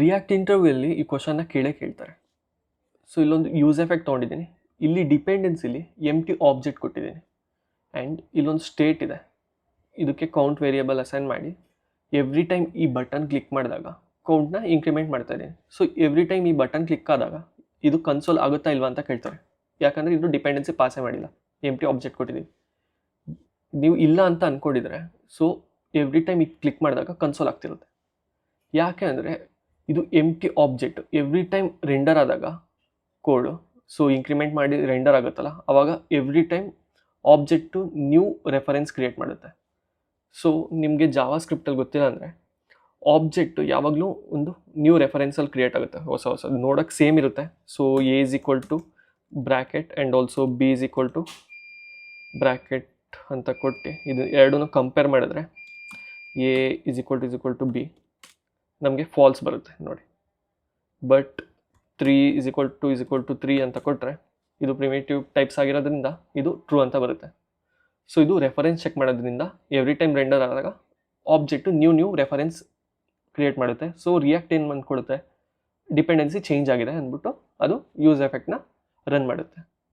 React ಇಂಟರ್ವ್ಯೂಲ್ಲಿ ಈ ಕ್ವಶನ್ನ ಕೇಳ್ತಾರೆ. So ಇಲ್ಲೊಂದು ಯೂಸ್ ಎಫೆಕ್ಟ್ ತೊಗೊಂಡಿದ್ದೀನಿ. ಇಲ್ಲಿ ಡಿಪೆಂಡೆನ್ಸಿಲಿ ಎಂಟಿ ಆಬ್ಜೆಕ್ಟ್ ಕೊಟ್ಟಿದ್ದೀನಿ ಆ್ಯಂಡ್ ಇಲ್ಲೊಂದು ಸ್ಟೇಟ್ ಇದೆ. ಇದಕ್ಕೆ ಕೌಂಟ್ ವೇರಿಯಬಲ್ ಅಸೈನ್ ಮಾಡಿ ಎವ್ರಿ ಟೈಮ್ ಈ ಬಟನ್ ಕ್ಲಿಕ್ ಮಾಡಿದಾಗ ಕೌಂಟ್ನ ಇಂಕ್ರಿಮೆಂಟ್ ಮಾಡ್ತಾ ಇದ್ದೀನಿ. ಸೊ ಎವ್ರಿ ಟೈಮ್ ಈ ಬಟನ್ ಕ್ಲಿಕ್ ಆದಾಗ ಇದು ಕನ್ಸೋಲ್ ಆಗುತ್ತಾ ಇಲ್ವಾ ಅಂತ ಕೇಳ್ತಾರೆ. ಯಾಕಂದರೆ ಇದು ಡಿಪೆಂಡೆನ್ಸಿ ಪಾಸೇ ಮಾಡಿಲ್ಲ, ಎಂಟಿ ಆಬ್ಜೆಕ್ಟ್ ಕೊಟ್ಟಿದ್ದೀವಿ. ನೀವು ಇಲ್ಲ ಅಂತ ಅಂದ್ಕೊಂಡಿದ್ರೆ ಸೊ ಎವ್ರಿ ಟೈಮ್ ಈಗ ಕ್ಲಿಕ್ ಮಾಡಿದಾಗ ಕನ್ಸೋಲ್ ಆಗ್ತಿರುತ್ತೆ. ಯಾಕೆ ಅಂದರೆ ಇದು ಎಂಟಿ ಆಬ್ಜೆಕ್ಟ್ ಎವ್ರಿ ಟೈಮ್ ರೆಂಡರ್ ಆದಾಗ ಕೋಡು ಸೊ ಇಂಕ್ರಿಮೆಂಟ್ ಮಾಡಿ ರೆಂಡರ್ ಆಗುತ್ತಲ್ಲ, ಆವಾಗ every time object new reference create ಮಾಡುತ್ತೆ. ಸೊ ನಿಮಗೆ ಜಾವಾ ಸ್ಕ್ರಿಪ್ಟಲ್ಲಿ ಗೊತ್ತಿಲ್ಲ ಅಂದರೆ ಆಬ್ಜೆಕ್ಟು ಯಾವಾಗಲೂ ಒಂದು ನ್ಯೂ ರೆಫರೆನ್ಸಲ್ಲಿ ಕ್ರಿಯೇಟ್ ಆಗುತ್ತೆ, ಹೊಸ ನೋಡೋಕ್ಕೆ ಸೇಮ್ ಇರುತ್ತೆ. So A is equal to bracket and also B is equal to bracket ಅಂತ ಕೊಟ್ಟು ಇದು ಎರಡೂ ಕಂಪೇರ್ ಮಾಡಿದ್ರೆ A is equal to B ನಮಗೆ ಫಾಲ್ಸ್ ಬರುತ್ತೆ ನೋಡಿ. ಬಟ್ 3 ಇಸ್ ಈಕ್ವಲ್ ಟು 3 ಅಂತ ಕೊಟ್ಟರೆ ಇದು ಪ್ರಿಮಿಟಿವ್ ಟೈಪ್ಸ್ ಆಗಿರೋದ್ರಿಂದ ಇದು ಟ್ರೂ ಅಂತ ಬರುತ್ತೆ. ಸೊ ಇದು ರೆಫರೆನ್ಸ್ ಚೆಕ್ ಮಾಡೋದ್ರಿಂದ ಎವ್ರಿ ಟೈಮ್ ರೆಂಡರ್ ಆದಾಗ ಆಬ್ಜೆಕ್ಟು ನ್ಯೂ ರೆಫರೆನ್ಸ್ ಕ್ರಿಯೇಟ್ ಮಾಡುತ್ತೆ. ಸೊ ರಿಯಾಕ್ಟ್ ಏನು ಅಂದ್ಕೊಡುತ್ತೆ, ಡಿಪೆಂಡೆನ್ಸಿ ಚೇಂಜ್ ಆಗಿದೆ ಅಂದ್ಬಿಟ್ಟು ಅದು ಯೂಸ್ ಎಫೆಕ್ಟ್ನ ರನ್ ಮಾಡುತ್ತೆ.